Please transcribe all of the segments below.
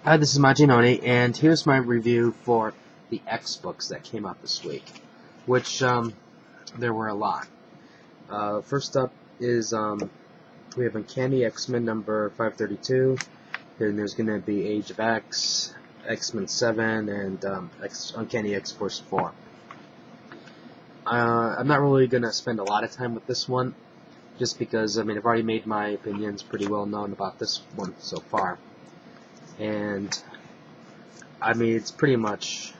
Hi, this is Majinoni, and here's my review for the X books that came out this week, which there were a lot. First up is we have Uncanny X-Men number 532, then there's going to be Age of X, X-Men 7, and Uncanny X-Force 4. I'm not really going to spend a lot of time with this one, just because, I've already made my opinions pretty well known about this one so far. And it's pretty much,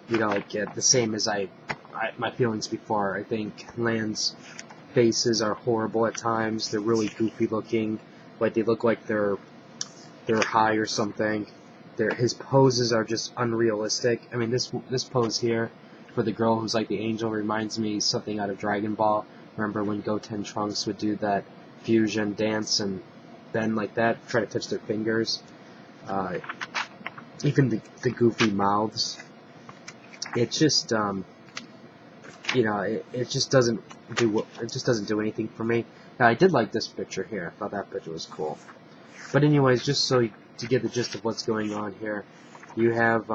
the same as my feelings before. I think Land's faces are horrible at times. They're really goofy looking, like they look like they're high or something. His poses are just unrealistic. This pose here for the girl who's like the angel reminds me something out of Dragon Ball. Remember when Goten Trunks would do that fusion dance and bend like that, try to touch their fingers? Even the goofy mouths. It just, it just doesn't do anything for me. Now, I did like this picture here. I thought that picture was cool. But anyways, just to get the gist of what's going on here, you have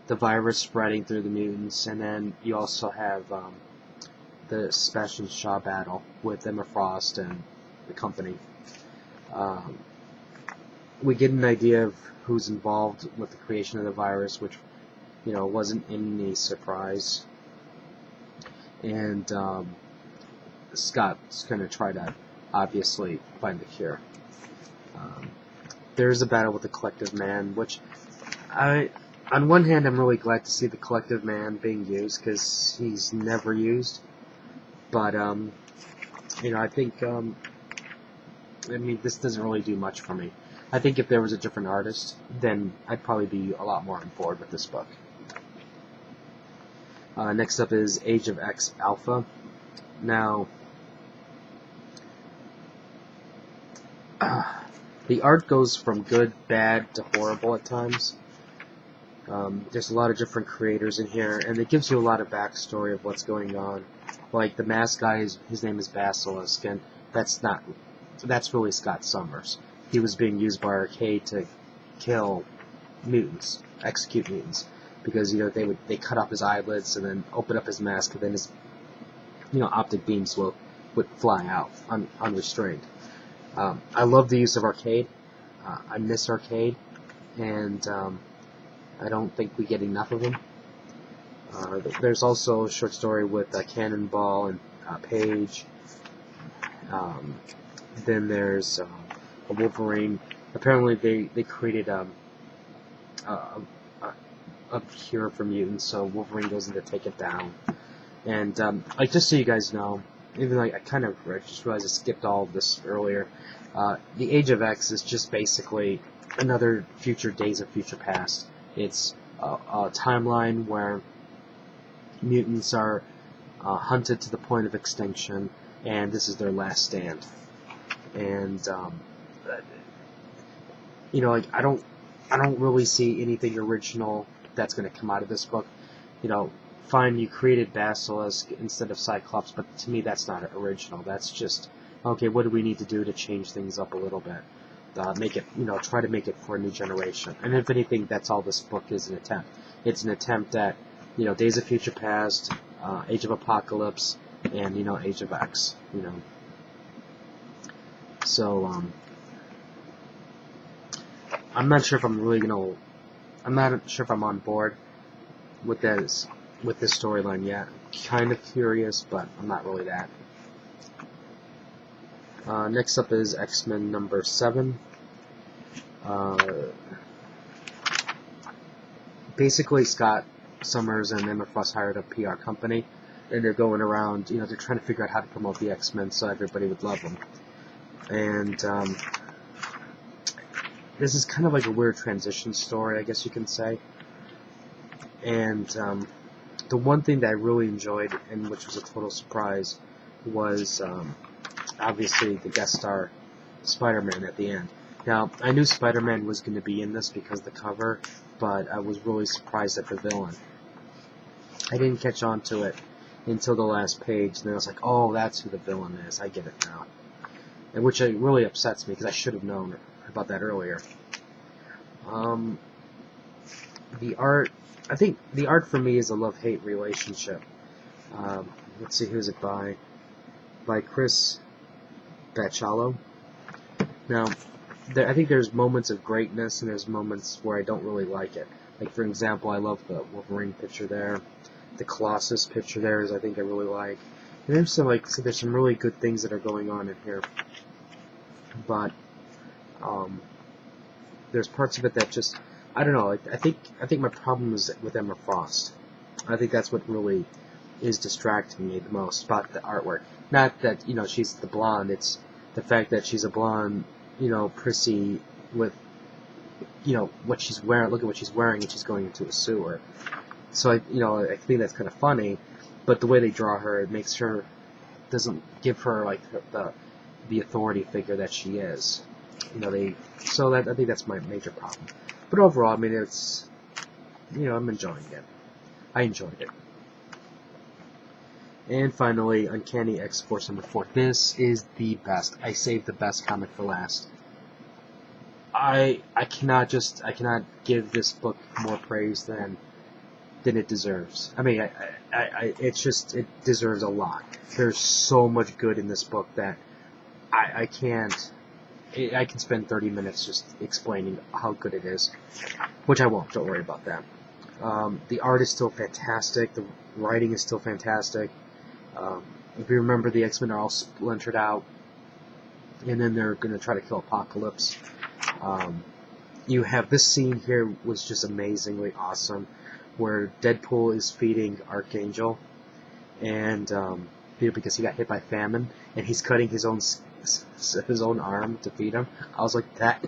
the virus spreading through the mutants, and then you also have the Sebastian Shaw battle with Emma Frost and the company. We get an idea of who's involved with the creation of the virus, which, wasn't any surprise. And Scott's going to try to, obviously, find the cure. There's a battle with the Collective Man, which on one hand, I'm really glad to see the Collective Man being used, because he's never used. But, I think, this doesn't really do much for me. I think if there was a different artist, then I'd probably be a lot more on board with this book. Next up is Age of X Alpha. Now, the art goes from good, bad, to horrible at times. There's a lot of different creators in here, and it gives you a lot of backstory of what's going on. Like, the mask guy, his name is Basilisk, and that's really Scott Summers. He was being used by Arcade to kill mutants, execute mutants, because they cut off his eyelids and then open up his mask, and then his optic beams would fly out unrestrained. I love the use of Arcade. I miss Arcade, and I don't think we get enough of him. There's also a short story with Cannonball and Paige. Then there's a Wolverine. Apparently, they created a cure for mutants, so Wolverine goes in to take it down. And just so you guys know, even though I just realized I skipped all of this earlier, the Age of X is just basically another future Days of Future Past. It's a timeline where mutants are hunted to the point of extinction, and this is their last stand. And I don't really see anything original that's going to come out of this book. Fine, you created Basilisk instead of Cyclops, but to me that's not original. That's just, okay, what do we need to do to change things up a little bit? Try to make it for a new generation. And if anything, that's all this book is an attempt. It's an attempt at, Days of Future Past, Age of Apocalypse, and, Age of X, So, I'm not sure if I'm not sure if I'm on board with this storyline yet. I'm kind of curious, but I'm not really that. Next up is X-Men number 7. Basically, Scott Summers and Emma Frost hired a PR company, and they're going around, they're trying to figure out how to promote the X-Men so everybody would love them. And this is kind of like a weird transition story, I guess you can say. And the one thing that I really enjoyed, and which was a total surprise, was obviously the guest star Spider-Man at the end. Now, I knew Spider-Man was going to be in this because of the cover, but I was really surprised at the villain. I didn't catch on to it until the last page, and then I was like, oh, that's who the villain is. I get it now. And which really upsets me, because I should have known about that earlier. The art, I think the art for me is a love-hate relationship. Let's see, who's it by? By Chris Bachalo. Now, I think there's moments of greatness and there's moments where I don't really like it. Like, for example, I love the Wolverine picture there. The Colossus picture there is, I think, I really like. And there's some, there's some really good things that are going on in here. But, there's parts of it that just, I don't know, I think my problem is with Emma Frost. I think that's what really is distracting me the most about the artwork. Not that, she's the blonde, it's the fact that she's a blonde, prissy with, what she's wearing, look at what she's wearing, and she's going into a sewer. So, I think that's kind of funny, but the way they draw her, it makes her, doesn't give her, the authority figure that she is. So I think that's my major problem. But overall, I mean, it's, I'm enjoying it. I enjoyed it. And finally, Uncanny X-Force number 4. This is the best. I saved the best comic for last. I cannot give this book more praise than it deserves. I mean, it deserves a lot. There's so much good in this book that I can spend 30 minutes just explaining how good it is, which I won't. Don't worry about that. The art is still fantastic. The writing is still fantastic. If you remember, the X-Men are all splintered out, and then they're going to try to kill Apocalypse. You have this scene here was just amazingly awesome, where Deadpool is feeding Archangel, and because he got hit by famine, and he's cutting his own arm to feed him. I was like, that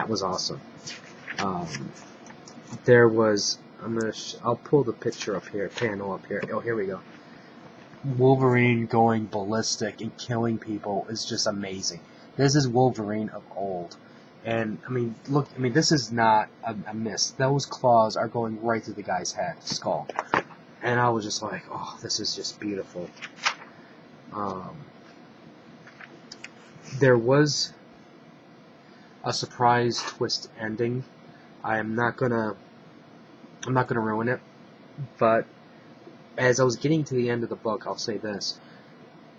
was awesome. There was, I'll pull the picture up here, panel up here. Oh, here we go. Wolverine going ballistic and killing people is just amazing. This is Wolverine of old. And, look, this is not a miss. Those claws are going right through the guy's head, skull. And I was just like, oh, this is just beautiful. There was a surprise twist ending. I'm not gonna ruin it, but as I was getting to the end of the book, I'll say this.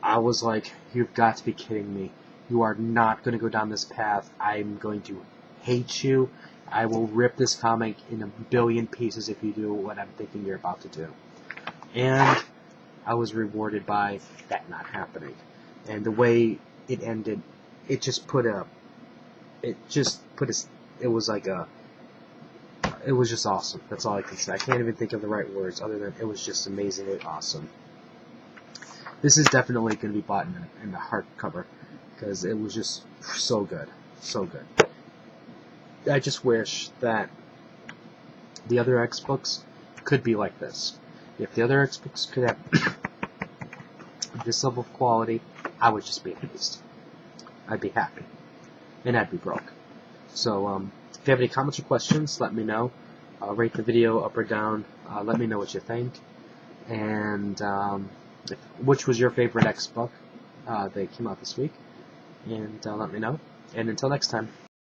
I was like, you've got to be kidding me. You are not going to go down this path. I'm going to hate you. I will rip this comic in a billion pieces if you do what I'm thinking you're about to do. And I was rewarded by that not happening. And the way it ended, it was just awesome. That's all I can say. I can't even think of the right words other than it was just amazingly awesome. This is definitely going to be bought in the hardcover because it was just so good. So good. I just wish that the other X books could be like this. If the other X books could have this level of quality, I would just be amazed. I'd be happy. And I'd be broke. So, if you have any comments or questions, let me know. Rate the video up or down. Let me know what you think. And which was your favorite X book that came out this week. And let me know. And until next time.